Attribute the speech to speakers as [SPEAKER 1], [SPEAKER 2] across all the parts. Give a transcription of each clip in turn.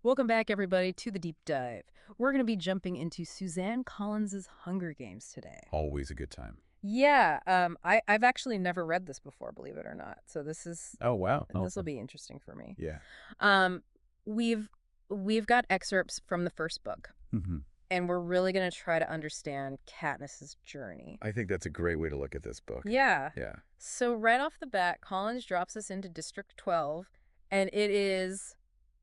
[SPEAKER 1] Welcome back, everybody, to the deep dive. We're going to be jumping into Suzanne Collins's Hunger Games today.
[SPEAKER 2] Always a good time.
[SPEAKER 1] Yeah, I've actually never read this before, believe it or not. So
[SPEAKER 2] Oh, wow.
[SPEAKER 1] this will be interesting for me.
[SPEAKER 2] Yeah.
[SPEAKER 1] Um, we've got excerpts from the first book,
[SPEAKER 2] hmm
[SPEAKER 1] and we're really going to try to understand Katniss's journey.
[SPEAKER 2] I think that's a great way to look at this book.
[SPEAKER 1] Yeah.
[SPEAKER 2] Yeah.
[SPEAKER 1] So right off the bat, Collins drops us into District 12, and it is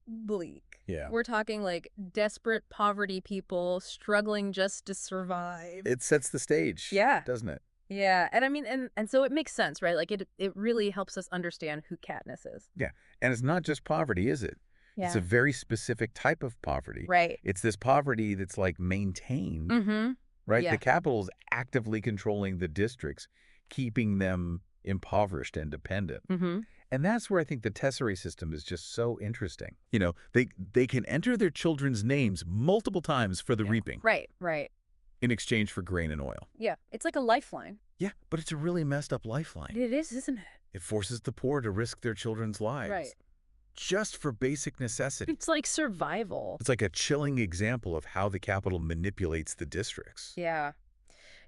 [SPEAKER 1] bleak.
[SPEAKER 2] Yeah.
[SPEAKER 1] We're talking like desperate poverty people struggling just to survive.
[SPEAKER 2] It sets the stage.
[SPEAKER 1] Yeah.
[SPEAKER 2] Doesn't it?
[SPEAKER 1] Yeah. And I mean, and so it makes sense, right? Like it really helps us understand who Katniss is.
[SPEAKER 2] Yeah. And it's not just poverty, is it?
[SPEAKER 1] Yeah.
[SPEAKER 2] It's a very specific type of poverty.
[SPEAKER 1] Right.
[SPEAKER 2] It's this poverty that's like maintained,
[SPEAKER 1] Mm-hmm.
[SPEAKER 2] right?
[SPEAKER 1] Yeah.
[SPEAKER 2] The capital's actively controlling the districts, keeping them impoverished and dependent.
[SPEAKER 1] Mm-hmm.
[SPEAKER 2] And that's where I think the tesserae system is just so interesting. You know, they can enter their children's names multiple times for the reaping
[SPEAKER 1] Right. Right.
[SPEAKER 2] in exchange for grain and oil.
[SPEAKER 1] Yeah. It's like a lifeline.
[SPEAKER 2] Yeah, but it's a really messed up lifeline.
[SPEAKER 1] It is, isn't it?
[SPEAKER 2] It forces the poor to risk their children's lives.
[SPEAKER 1] Right.
[SPEAKER 2] Just for basic necessities.
[SPEAKER 1] It's like survival.
[SPEAKER 2] It's like a chilling example of how the capital manipulates the districts.
[SPEAKER 1] Yeah.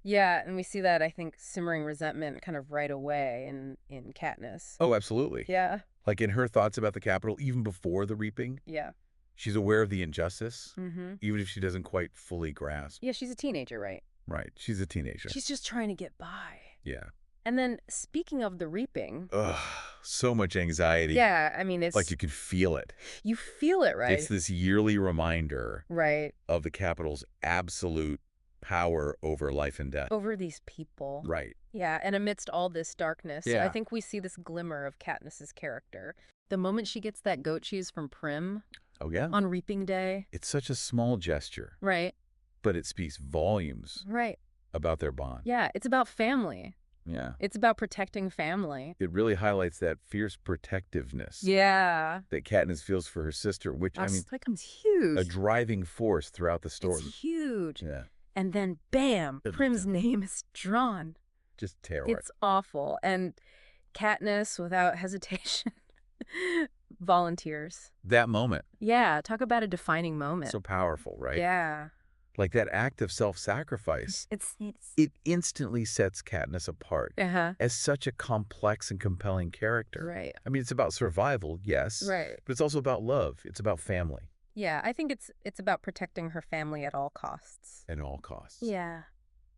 [SPEAKER 1] Yeah, and we see that, I think, simmering resentment kind of right away in Katniss.
[SPEAKER 2] Oh, absolutely.
[SPEAKER 1] Yeah.
[SPEAKER 2] Like in her thoughts about the capital, even before the reaping,
[SPEAKER 1] Yeah.
[SPEAKER 2] she's aware of the injustice,
[SPEAKER 1] Mm-hmm.
[SPEAKER 2] even if she doesn't quite fully grasp.
[SPEAKER 1] Yeah, she's a teenager, right?
[SPEAKER 2] Right. She's a teenager.
[SPEAKER 1] She's just trying to get by.
[SPEAKER 2] Yeah.
[SPEAKER 1] And then, speaking of the reaping,
[SPEAKER 2] Ugh, so much anxiety.
[SPEAKER 1] yeah, I mean, it's
[SPEAKER 2] Like you can feel it.
[SPEAKER 1] you feel it, right?
[SPEAKER 2] It's this yearly reminder
[SPEAKER 1] Right.
[SPEAKER 2] of the capital's absolute power over life and death.
[SPEAKER 1] Over these people.
[SPEAKER 2] Right.
[SPEAKER 1] Yeah, and amidst all this darkness,
[SPEAKER 2] Yeah.
[SPEAKER 1] I think we see this glimmer of Katniss's character. The moment she gets that goat cheese from Prim
[SPEAKER 2] Oh, yeah?
[SPEAKER 1] on reaping day.
[SPEAKER 2] It's such a small gesture,
[SPEAKER 1] Right.
[SPEAKER 2] but it speaks volumes
[SPEAKER 1] Right.
[SPEAKER 2] about their bond.
[SPEAKER 1] Yeah, it's about family.
[SPEAKER 2] Yeah.
[SPEAKER 1] It's about protecting family.
[SPEAKER 2] It really highlights that fierce protectiveness
[SPEAKER 1] Yeah.
[SPEAKER 2] that Katniss feels for her sister, which,
[SPEAKER 1] That becomes huge.
[SPEAKER 2] a driving force throughout the story.
[SPEAKER 1] It's huge.
[SPEAKER 2] Yeah.
[SPEAKER 1] And then, bam, Prim's name is drawn.
[SPEAKER 2] Just terror.
[SPEAKER 1] It's awful. And Katniss, without hesitation, volunteers.
[SPEAKER 2] That moment.
[SPEAKER 1] Yeah, talk about a defining moment.
[SPEAKER 2] So powerful, right?
[SPEAKER 1] Yeah.
[SPEAKER 2] Like that act of self-sacrifice. It instantly sets Katniss apart
[SPEAKER 1] Uh-huh.
[SPEAKER 2] as such a complex and compelling character.
[SPEAKER 1] Right.
[SPEAKER 2] I mean, it's about survival, yes.
[SPEAKER 1] Right.
[SPEAKER 2] But it's also about love. It's about family.
[SPEAKER 1] Yeah, I think it's about protecting her family at all costs.
[SPEAKER 2] At all costs.
[SPEAKER 1] Yeah.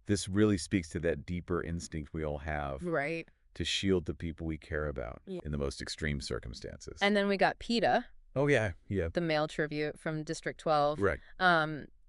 [SPEAKER 2] This really speaks to that deeper instinct we all have
[SPEAKER 1] Right.
[SPEAKER 2] to shield the people we care about
[SPEAKER 1] Yeah.
[SPEAKER 2] in the most extreme circumstances.
[SPEAKER 1] And then we got Peeta,
[SPEAKER 2] oh, yeah. Yeah.
[SPEAKER 1] the male tribute from District 12.
[SPEAKER 2] Right.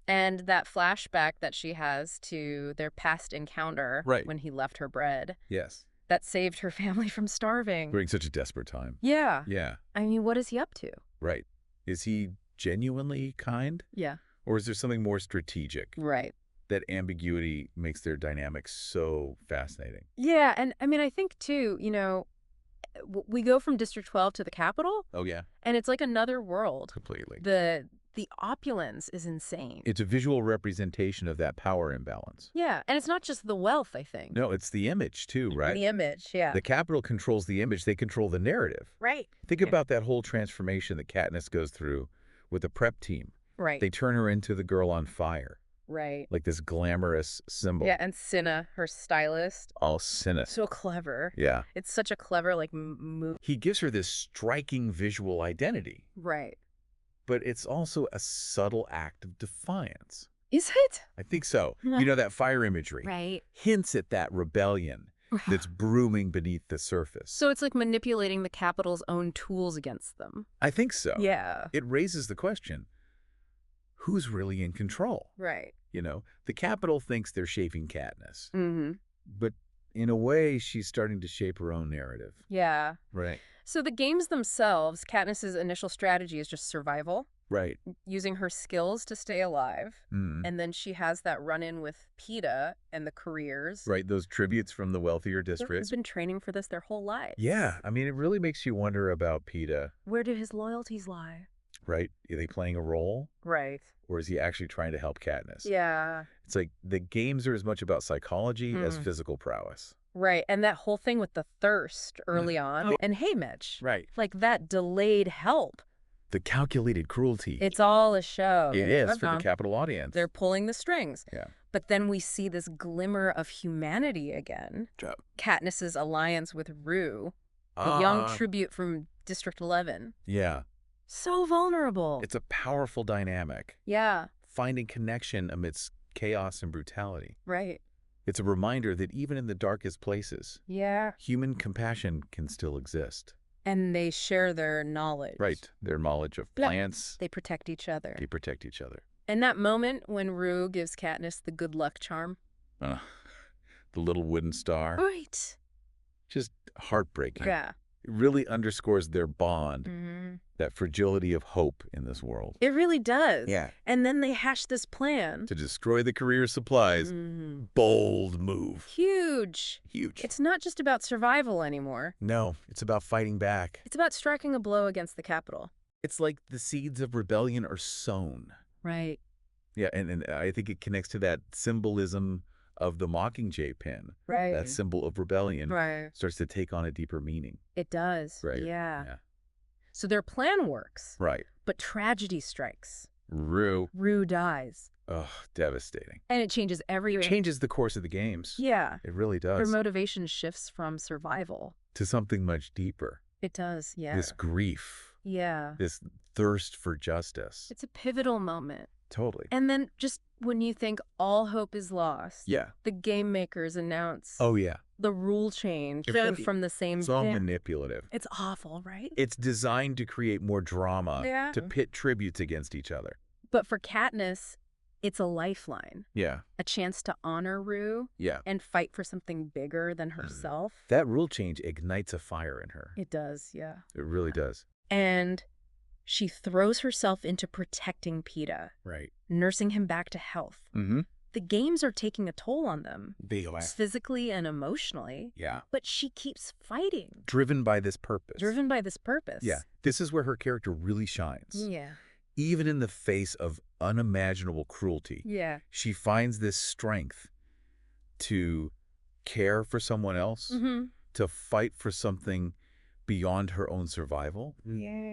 [SPEAKER 1] And that flashback that she has to their past encounter
[SPEAKER 2] Right.
[SPEAKER 1] when he left her bread
[SPEAKER 2] Yes.
[SPEAKER 1] that saved her family from starving.
[SPEAKER 2] During such a desperate time.
[SPEAKER 1] Yeah.
[SPEAKER 2] Yeah.
[SPEAKER 1] I mean, what is he up to?
[SPEAKER 2] Right. Is he genuinely kind?
[SPEAKER 1] Yeah.
[SPEAKER 2] Or is there something more strategic?
[SPEAKER 1] Right.
[SPEAKER 2] That ambiguity makes their dynamics so fascinating.
[SPEAKER 1] Yeah. And I mean, I think, too, we go from District 12 to the Capitol,
[SPEAKER 2] Oh, yeah.
[SPEAKER 1] and it's like another world.
[SPEAKER 2] Completely.
[SPEAKER 1] The opulence is insane.
[SPEAKER 2] It's a visual representation of that power imbalance.
[SPEAKER 1] Yeah. And it's not just the wealth, I think.
[SPEAKER 2] No, it's the image, too, right?
[SPEAKER 1] The image, yeah.
[SPEAKER 2] The capital controls the image. They control the narrative.
[SPEAKER 1] Right.
[SPEAKER 2] Think about that whole transformation that Katniss goes through with the prep team.
[SPEAKER 1] Right.
[SPEAKER 2] They turn her into the girl on fire,
[SPEAKER 1] Right.
[SPEAKER 2] like this glamorous symbol.
[SPEAKER 1] Yeah, and Cinna, her stylist.
[SPEAKER 2] All sinister.
[SPEAKER 1] So clever.
[SPEAKER 2] Yeah.
[SPEAKER 1] It's such a clever, like, move.
[SPEAKER 2] He gives her this striking visual identity,
[SPEAKER 1] Right.
[SPEAKER 2] but it's also a subtle act of defiance.
[SPEAKER 1] Is it?
[SPEAKER 2] I think so. You know, that fire imagery
[SPEAKER 1] Right.
[SPEAKER 2] hints at that rebellion that's brooming beneath the surface.
[SPEAKER 1] So it's like manipulating the Capitol's own tools against them.
[SPEAKER 2] I think so.
[SPEAKER 1] Yeah.
[SPEAKER 2] It raises the question, who's really in control?
[SPEAKER 1] Right.
[SPEAKER 2] You know, the Capitol thinks they're shaping Katniss,
[SPEAKER 1] Mm-hmm.
[SPEAKER 2] but in a way, she's starting to shape her own narrative.
[SPEAKER 1] Yeah.
[SPEAKER 2] Right.
[SPEAKER 1] So the games themselves, Katniss's initial strategy is just survival,
[SPEAKER 2] Right.
[SPEAKER 1] using her skills to stay alive.
[SPEAKER 2] Mm.
[SPEAKER 1] And then she has that run-in with Peeta and the careers.
[SPEAKER 2] Right. Those tributes from the wealthier
[SPEAKER 1] They've
[SPEAKER 2] districts.
[SPEAKER 1] been training for this their whole lives.
[SPEAKER 2] Yeah. I mean, it really makes you wonder about Peeta,
[SPEAKER 1] Where do his loyalties lie?
[SPEAKER 2] right? Are they playing a role?
[SPEAKER 1] Right.
[SPEAKER 2] Or is he actually trying to help Katniss?
[SPEAKER 1] Yeah.
[SPEAKER 2] It's like the games are as much about psychology as
[SPEAKER 1] Mm.
[SPEAKER 2] physical prowess.
[SPEAKER 1] Right. And that whole thing with the thirst early on.
[SPEAKER 2] Oh.
[SPEAKER 1] And hey, Mitch.
[SPEAKER 2] Right.
[SPEAKER 1] Like that delayed help.
[SPEAKER 2] The calculated cruelty.
[SPEAKER 1] It's all a show.
[SPEAKER 2] It is for the capital audience.
[SPEAKER 1] They're pulling the strings.
[SPEAKER 2] Yeah.
[SPEAKER 1] But then we see this glimmer of humanity again. Katniss's alliance with Rue, a young tribute from District 11.
[SPEAKER 2] Yeah.
[SPEAKER 1] So vulnerable.
[SPEAKER 2] It's a powerful dynamic.
[SPEAKER 1] Yeah.
[SPEAKER 2] Finding connection amidst chaos and brutality.
[SPEAKER 1] Right.
[SPEAKER 2] It's a reminder that even in the darkest places, human compassion can still exist.
[SPEAKER 1] And they share their knowledge.
[SPEAKER 2] Right. Their knowledge of plants.
[SPEAKER 1] They protect each other.
[SPEAKER 2] They protect each other.
[SPEAKER 1] And that moment when Rue gives Katniss the good luck charm.
[SPEAKER 2] The little wooden star.
[SPEAKER 1] Right.
[SPEAKER 2] Just heartbreaking.
[SPEAKER 1] Yeah.
[SPEAKER 2] It really underscores their bond, that fragility of hope in this world.
[SPEAKER 1] It really does.
[SPEAKER 2] Yeah.
[SPEAKER 1] And then they hash this plan.
[SPEAKER 2] To destroy the career supplies. Bold move.
[SPEAKER 1] Huge.
[SPEAKER 2] Huge.
[SPEAKER 1] It's not just about survival anymore.
[SPEAKER 2] No, it's about fighting back.
[SPEAKER 1] It's about striking a blow against the Capitol.
[SPEAKER 2] It's like the seeds of rebellion are sown.
[SPEAKER 1] Right.
[SPEAKER 2] Yeah, and I think it connects to that symbolism of the Mockingjay pin.
[SPEAKER 1] Right.
[SPEAKER 2] That symbol of rebellion starts to take on a deeper meaning.
[SPEAKER 1] It does.
[SPEAKER 2] Right.
[SPEAKER 1] Yeah. So their plan works.
[SPEAKER 2] Right.
[SPEAKER 1] But tragedy strikes.
[SPEAKER 2] Rue
[SPEAKER 1] dies.
[SPEAKER 2] Oh, devastating.
[SPEAKER 1] And it changes everything.
[SPEAKER 2] It changes the course of the games.
[SPEAKER 1] Yeah.
[SPEAKER 2] It really does.
[SPEAKER 1] Their motivation shifts from survival.
[SPEAKER 2] To something much deeper.
[SPEAKER 1] It does, yeah.
[SPEAKER 2] This grief.
[SPEAKER 1] Yeah.
[SPEAKER 2] This thirst for justice.
[SPEAKER 1] It's a pivotal moment.
[SPEAKER 2] Totally.
[SPEAKER 1] And then just when you think all hope is lost, the game makers announce the rule change from the same
[SPEAKER 2] It's all manipulative.
[SPEAKER 1] It's awful, right?
[SPEAKER 2] It's designed to create more drama, to pit tributes against each other.
[SPEAKER 1] But for Katniss, it's a lifeline.
[SPEAKER 2] Yeah.
[SPEAKER 1] A chance to honor Rue and fight for something bigger than herself.
[SPEAKER 2] That rule change ignites a fire in her.
[SPEAKER 1] It does, yeah.
[SPEAKER 2] It really does.
[SPEAKER 1] And she throws herself into protecting Peeta.
[SPEAKER 2] Right.
[SPEAKER 1] Nursing him back to health. The games are taking a toll on them. Physically and emotionally.
[SPEAKER 2] Yeah.
[SPEAKER 1] But she keeps fighting.
[SPEAKER 2] Driven by this purpose.
[SPEAKER 1] Yeah.
[SPEAKER 2] This is where her character really shines.
[SPEAKER 1] Yeah.
[SPEAKER 2] Even in the face of unimaginable cruelty.
[SPEAKER 1] Yeah.
[SPEAKER 2] She finds this strength to care for someone else. To fight for something beyond her own survival.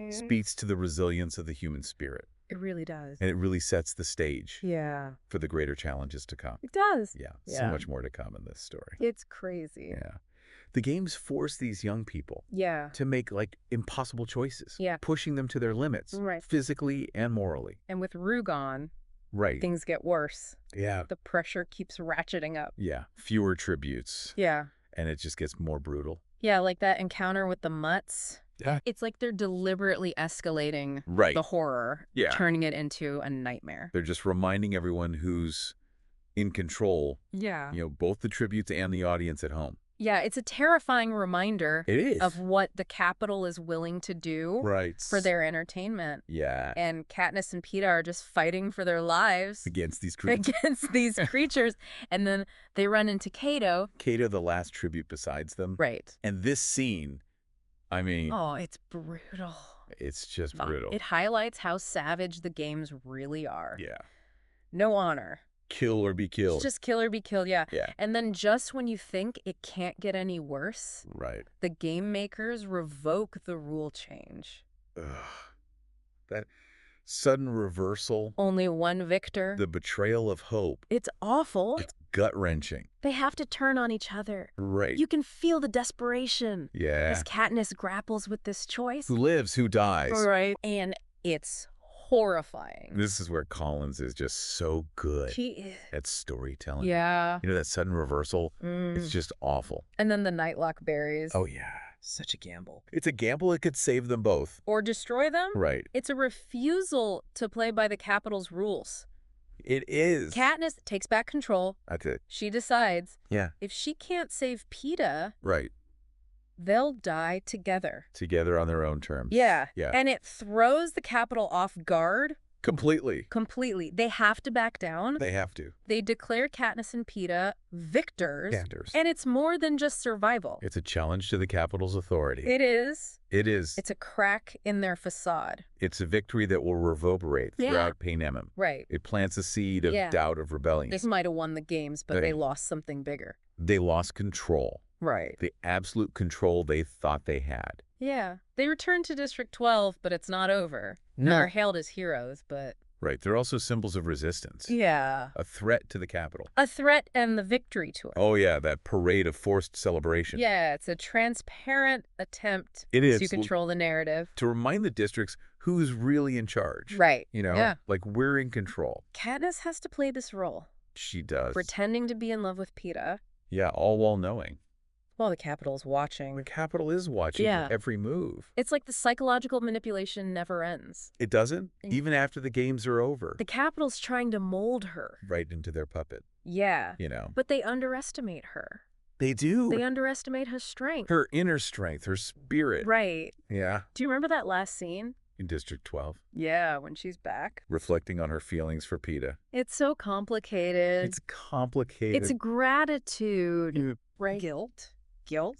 [SPEAKER 2] Speaks to the resilience of the human spirit.
[SPEAKER 1] It really does.
[SPEAKER 2] And it really sets the stage for the greater challenges to come.
[SPEAKER 1] It does.
[SPEAKER 2] Yeah, so much more to come in this story.
[SPEAKER 1] It's crazy.
[SPEAKER 2] Yeah. The games force these young people to make like impossible choices, pushing them to their limits, physically and morally.
[SPEAKER 1] And with Rue gone, things get worse.
[SPEAKER 2] Yeah.
[SPEAKER 1] The pressure keeps ratcheting up.
[SPEAKER 2] Yeah. Fewer tributes.
[SPEAKER 1] Yeah.
[SPEAKER 2] And it just gets more brutal.
[SPEAKER 1] Yeah, like that encounter with the mutts.
[SPEAKER 2] Yeah.
[SPEAKER 1] It's like they're deliberately escalating the horror, turning it into a nightmare.
[SPEAKER 2] They're just reminding everyone who's in control, both the tributes and the audience at home.
[SPEAKER 1] Yeah, it's a terrifying reminder
[SPEAKER 2] It
[SPEAKER 1] of what the Capitol is willing to do for their entertainment.
[SPEAKER 2] Yeah.
[SPEAKER 1] And Katniss and Peeta are just fighting for their lives.
[SPEAKER 2] Against these creatures.
[SPEAKER 1] And then they run into Cato.
[SPEAKER 2] Cato, the last tribute besides them.
[SPEAKER 1] Right.
[SPEAKER 2] And this scene, I mean...
[SPEAKER 1] Oh, it's brutal.
[SPEAKER 2] It's just brutal.
[SPEAKER 1] It highlights how savage the games really are.
[SPEAKER 2] Yeah.
[SPEAKER 1] No honor.
[SPEAKER 2] Kill or be killed.
[SPEAKER 1] It's just kill or be killed, yeah.
[SPEAKER 2] Yeah.
[SPEAKER 1] And then just when you think it can't get any worse, the game makers revoke the rule change.
[SPEAKER 2] Ugh. That sudden reversal.
[SPEAKER 1] Only one victor.
[SPEAKER 2] The betrayal of hope.
[SPEAKER 1] It's awful.
[SPEAKER 2] It's gut-wrenching.
[SPEAKER 1] They have to turn on each other.
[SPEAKER 2] Right.
[SPEAKER 1] You can feel the desperation.
[SPEAKER 2] Yeah.
[SPEAKER 1] As Katniss grapples with this choice.
[SPEAKER 2] Who lives, who dies.
[SPEAKER 1] Right. And it's horrifying.
[SPEAKER 2] This is where Collins is just so good.
[SPEAKER 1] He is.
[SPEAKER 2] At storytelling.
[SPEAKER 1] Yeah.
[SPEAKER 2] You know, that sudden reversal, it's just awful.
[SPEAKER 1] And then the Nightlock berries.
[SPEAKER 2] Oh, yeah.
[SPEAKER 3] Such a gamble.
[SPEAKER 2] It's a gamble. It could save them both.
[SPEAKER 1] Or destroy them.
[SPEAKER 2] Right.
[SPEAKER 1] It's a refusal to play by the Capitol's rules.
[SPEAKER 2] It is.
[SPEAKER 1] Katniss takes back control.
[SPEAKER 2] That's it.
[SPEAKER 1] She decides.
[SPEAKER 2] Yeah.
[SPEAKER 1] If she can't save Peeta.
[SPEAKER 2] Right.
[SPEAKER 1] They'll die together.
[SPEAKER 2] Together on their own terms.
[SPEAKER 1] Yeah.
[SPEAKER 2] Yeah.
[SPEAKER 1] And it throws the Capitol off guard.
[SPEAKER 2] Completely.
[SPEAKER 1] Completely. They have to back down.
[SPEAKER 2] They have to.
[SPEAKER 1] They declare Katniss and Peeta victors.
[SPEAKER 2] Victors.
[SPEAKER 1] And it's more than just survival.
[SPEAKER 2] It's a challenge to the Capitol's authority.
[SPEAKER 1] It is.
[SPEAKER 2] It is.
[SPEAKER 1] It's a crack in their facade.
[SPEAKER 2] It's a victory that will reverberate throughout Panem.
[SPEAKER 1] Right.
[SPEAKER 2] It plants a seed of doubt, of rebellion.
[SPEAKER 1] They might have won the games, but they lost something bigger.
[SPEAKER 2] They lost control.
[SPEAKER 1] Right.
[SPEAKER 2] The absolute control they thought they had.
[SPEAKER 1] Yeah. They return to District 12, but it's not over.
[SPEAKER 3] No.
[SPEAKER 1] They're hailed as heroes, but...
[SPEAKER 2] Right. They're also symbols of resistance.
[SPEAKER 1] Yeah.
[SPEAKER 2] A threat to the Capitol.
[SPEAKER 1] A threat and the victory tour.
[SPEAKER 2] Oh, yeah. That parade of forced celebration.
[SPEAKER 1] Yeah, it's a transparent attempt
[SPEAKER 2] to
[SPEAKER 1] control the narrative.
[SPEAKER 2] To remind the districts who's really in charge.
[SPEAKER 1] Right.
[SPEAKER 2] You know?
[SPEAKER 1] Yeah.
[SPEAKER 2] Like, we're in control.
[SPEAKER 1] Katniss has to play this role.
[SPEAKER 2] She does.
[SPEAKER 1] Pretending to be in love with Peeta.
[SPEAKER 2] Yeah, all while knowing.
[SPEAKER 1] Well, the Capitol's watching.
[SPEAKER 2] The Capitol is watching every move.
[SPEAKER 1] It's like the psychological manipulation never ends.
[SPEAKER 2] It doesn't? Even after the games are over.
[SPEAKER 1] The Capitol's trying to mold her.
[SPEAKER 2] Right into their puppet.
[SPEAKER 1] Yeah.
[SPEAKER 2] You know?
[SPEAKER 1] But they underestimate her.
[SPEAKER 2] They do.
[SPEAKER 1] They underestimate her strength.
[SPEAKER 2] Her inner strength, her spirit.
[SPEAKER 1] Right.
[SPEAKER 2] Yeah.
[SPEAKER 1] Do you remember that last scene?
[SPEAKER 2] In District 12.
[SPEAKER 1] Yeah, when she's back.
[SPEAKER 2] Reflecting on her feelings for Peeta.
[SPEAKER 1] It's so complicated.
[SPEAKER 2] It's complicated.
[SPEAKER 1] It's gratitude. Right. Guilt.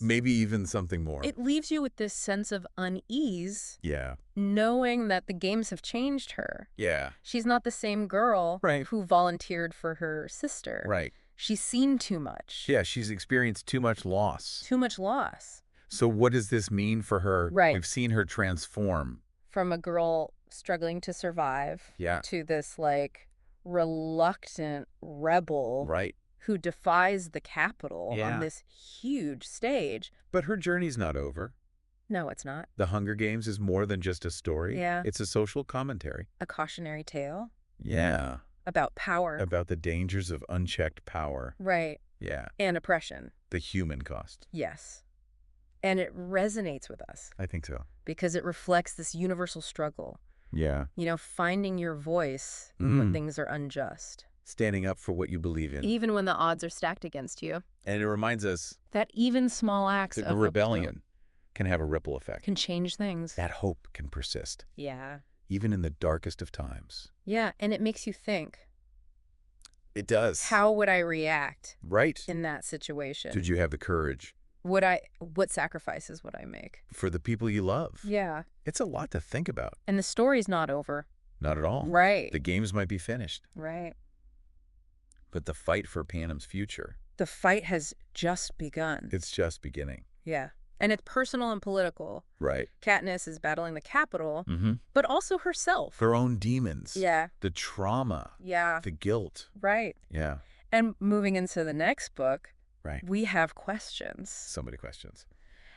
[SPEAKER 2] Maybe even something more.
[SPEAKER 1] It leaves you with this sense of unease.
[SPEAKER 2] Yeah.
[SPEAKER 1] Knowing that the games have changed her.
[SPEAKER 2] Yeah.
[SPEAKER 1] She's not the same girl who volunteered for her sister.
[SPEAKER 2] Right.
[SPEAKER 1] She's seen too much.
[SPEAKER 2] Yeah, she's experienced too much loss.
[SPEAKER 1] Too much loss.
[SPEAKER 2] So what does this mean for her?
[SPEAKER 1] Right.
[SPEAKER 2] We've seen her transform.
[SPEAKER 1] From a girl struggling to survive to this, like, reluctant rebel who defies the Capitol on this huge stage.
[SPEAKER 2] But her journey's not over.
[SPEAKER 1] No, it's not.
[SPEAKER 2] The Hunger Games is more than just a story.
[SPEAKER 1] Yeah.
[SPEAKER 2] It's a social commentary.
[SPEAKER 1] A cautionary tale.
[SPEAKER 2] Yeah.
[SPEAKER 1] About power.
[SPEAKER 2] About the dangers of unchecked power.
[SPEAKER 1] Right.
[SPEAKER 2] Yeah.
[SPEAKER 1] And oppression.
[SPEAKER 2] The human cost.
[SPEAKER 1] Yes. And it resonates with us.
[SPEAKER 2] I think so.
[SPEAKER 1] Because it reflects this universal struggle.
[SPEAKER 2] Yeah.
[SPEAKER 1] You know, finding your voice when things are unjust.
[SPEAKER 2] Standing up for what you believe in.
[SPEAKER 1] Even when the odds are stacked against you.
[SPEAKER 2] And it reminds us
[SPEAKER 1] that even small acts
[SPEAKER 2] of
[SPEAKER 1] rebellion
[SPEAKER 2] can have a ripple effect.
[SPEAKER 1] Can change things.
[SPEAKER 2] That hope can persist.
[SPEAKER 1] Yeah.
[SPEAKER 2] Even in the darkest of times.
[SPEAKER 1] Yeah, and it makes you think.
[SPEAKER 2] It does.
[SPEAKER 1] How would I react?
[SPEAKER 2] Right.
[SPEAKER 1] In that situation?
[SPEAKER 2] Did you have the courage?
[SPEAKER 1] What sacrifices would I make?
[SPEAKER 2] For the people you love.
[SPEAKER 1] Yeah.
[SPEAKER 2] It's a lot to think about.
[SPEAKER 1] And the story's not over.
[SPEAKER 2] Not at all.
[SPEAKER 1] Right.
[SPEAKER 2] The games might be finished.
[SPEAKER 1] Right.
[SPEAKER 2] But the fight for Panem's future.
[SPEAKER 1] The fight has just begun.
[SPEAKER 2] It's just beginning.
[SPEAKER 1] Yeah. And it's personal and political.
[SPEAKER 2] Right.
[SPEAKER 1] Katniss is battling the Capitol, but also herself.
[SPEAKER 2] Her own demons.
[SPEAKER 1] Yeah.
[SPEAKER 2] The trauma.
[SPEAKER 1] Yeah.
[SPEAKER 2] The guilt.
[SPEAKER 1] Right.
[SPEAKER 2] Yeah.
[SPEAKER 1] And moving into the next book, we have questions.
[SPEAKER 2] So many questions.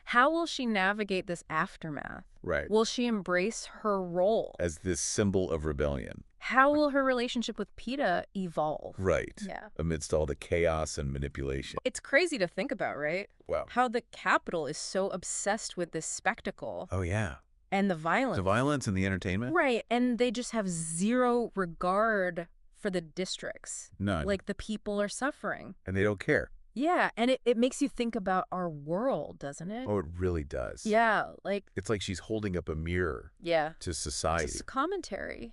[SPEAKER 1] How will she navigate this aftermath?
[SPEAKER 2] Right.
[SPEAKER 1] Will she embrace her role?
[SPEAKER 2] As this symbol of rebellion.
[SPEAKER 1] How will her relationship with Peeta evolve?
[SPEAKER 2] Right.
[SPEAKER 1] Yeah.
[SPEAKER 2] Amidst all the chaos and manipulation.
[SPEAKER 1] It's crazy to think about, right?
[SPEAKER 2] Wow.
[SPEAKER 1] How the Capitol is so obsessed with this spectacle.
[SPEAKER 2] Oh, yeah.
[SPEAKER 1] And the violence.
[SPEAKER 2] The violence and the entertainment?
[SPEAKER 1] Right. And they just have zero regard for the districts.
[SPEAKER 2] None.
[SPEAKER 1] Like the people are suffering.
[SPEAKER 2] And they don't care.
[SPEAKER 1] Yeah, and it makes you think about our world, doesn't it?
[SPEAKER 2] Oh, it really does.
[SPEAKER 1] Yeah, like...
[SPEAKER 2] It's like she's holding up a mirror to society.
[SPEAKER 1] It's just a commentary.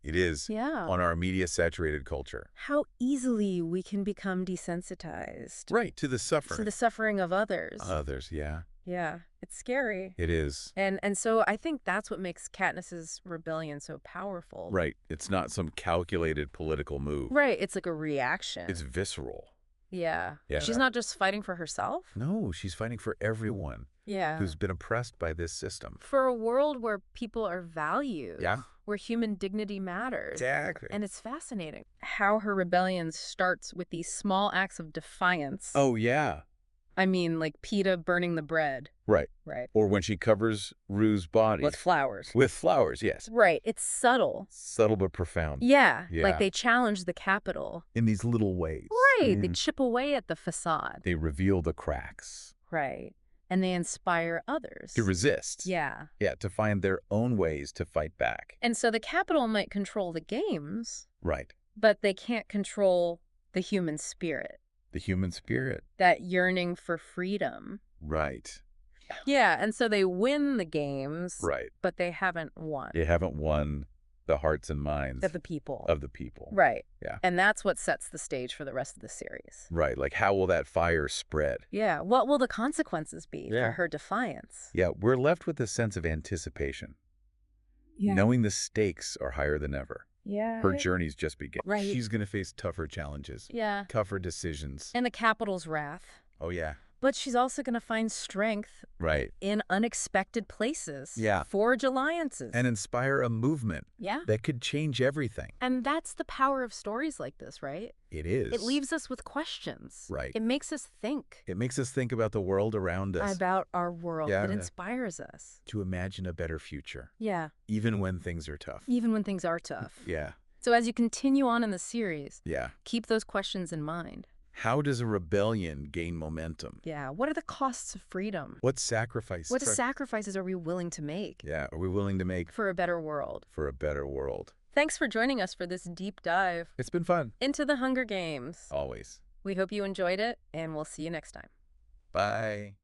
[SPEAKER 2] It is.
[SPEAKER 1] Yeah.
[SPEAKER 2] On our media-saturated culture.
[SPEAKER 1] How easily we can become desensitized.
[SPEAKER 2] Right, to the suffering.
[SPEAKER 1] To the suffering of others.
[SPEAKER 2] Others, yeah.
[SPEAKER 1] Yeah, it's scary.
[SPEAKER 2] It is.
[SPEAKER 1] And so I think that's what makes Katniss's rebellion so powerful.
[SPEAKER 2] Right. It's not some calculated political move.
[SPEAKER 1] Right, it's like a reaction.
[SPEAKER 2] It's visceral.
[SPEAKER 1] Yeah. She's not just fighting for herself.
[SPEAKER 2] No, she's fighting for everyone.
[SPEAKER 1] Yeah.
[SPEAKER 2] Who's been oppressed by this system.
[SPEAKER 1] For a world where people are valued.
[SPEAKER 2] Yeah.
[SPEAKER 1] Where human dignity matters.
[SPEAKER 2] Exactly.
[SPEAKER 1] And it's fascinating how her rebellion starts with these small acts of defiance.
[SPEAKER 2] Oh, yeah.
[SPEAKER 1] I mean, like Peeta burning the bread.
[SPEAKER 2] Right.
[SPEAKER 1] Right.
[SPEAKER 2] Or when she covers Rue's body.
[SPEAKER 1] With flowers.
[SPEAKER 2] With flowers, yes.
[SPEAKER 1] Right. It's subtle.
[SPEAKER 2] Subtle but profound.
[SPEAKER 1] Yeah. Like they challenge the Capitol.
[SPEAKER 2] In these little ways.
[SPEAKER 1] Right. They chip away at the facade.
[SPEAKER 2] They reveal the cracks.
[SPEAKER 1] Right. And they inspire others.
[SPEAKER 2] To resist.
[SPEAKER 1] Yeah.
[SPEAKER 2] Yeah, to find their own ways to fight back.
[SPEAKER 1] And so the Capitol might control the games.
[SPEAKER 2] Right.
[SPEAKER 1] But they can't control the human spirit.
[SPEAKER 2] The human spirit.
[SPEAKER 1] That yearning for freedom.
[SPEAKER 2] Right.
[SPEAKER 1] Yeah, and so they win the games.
[SPEAKER 2] Right.
[SPEAKER 1] But they haven't won.
[SPEAKER 2] They haven't won the hearts and minds.
[SPEAKER 1] Of the people.
[SPEAKER 2] Of the people.
[SPEAKER 1] Right.
[SPEAKER 2] Yeah.
[SPEAKER 1] And that's what sets the stage for the rest of the series.
[SPEAKER 2] Right. Like, how will that fire spread?
[SPEAKER 1] Yeah. What will the consequences be for her defiance?
[SPEAKER 2] Yeah. We're left with a sense of anticipation. Yeah. Knowing the stakes are higher than ever.
[SPEAKER 1] Yeah.
[SPEAKER 2] Her journey's just beginning.
[SPEAKER 1] Right.
[SPEAKER 2] She's going to face tougher challenges.
[SPEAKER 1] Yeah.
[SPEAKER 2] Tougher decisions.
[SPEAKER 1] And the Capitol's wrath.
[SPEAKER 2] Oh, yeah.
[SPEAKER 1] But she's also going to find strength in unexpected places. Forge alliances.
[SPEAKER 2] And inspire a movement that could change everything.
[SPEAKER 1] And that's the power of stories like this, right?
[SPEAKER 2] It is.
[SPEAKER 1] It leaves us with questions.
[SPEAKER 2] Right.
[SPEAKER 1] It makes us think.
[SPEAKER 2] It makes us think about the world around us.
[SPEAKER 1] About our world. It inspires us.
[SPEAKER 2] To imagine a better future.
[SPEAKER 1] Yeah.
[SPEAKER 2] Even when things are tough.
[SPEAKER 1] Even when things are tough.
[SPEAKER 2] Yeah.
[SPEAKER 1] So as you continue on in the series,
[SPEAKER 2] keep
[SPEAKER 1] those questions in mind.
[SPEAKER 2] How does a rebellion gain momentum?
[SPEAKER 1] Yeah. What are the costs of freedom?
[SPEAKER 2] What sacrifices?
[SPEAKER 1] What sacrifices are we willing to make?
[SPEAKER 2] Yeah. Are we willing to make?
[SPEAKER 1] For a better world.
[SPEAKER 2] For a better world.
[SPEAKER 1] Thanks for joining us for this deep dive.
[SPEAKER 2] It's been fun.
[SPEAKER 1] Into the Hunger Games.
[SPEAKER 2] Always.
[SPEAKER 1] We hope you enjoyed it, and we'll see you next time.
[SPEAKER 2] Bye.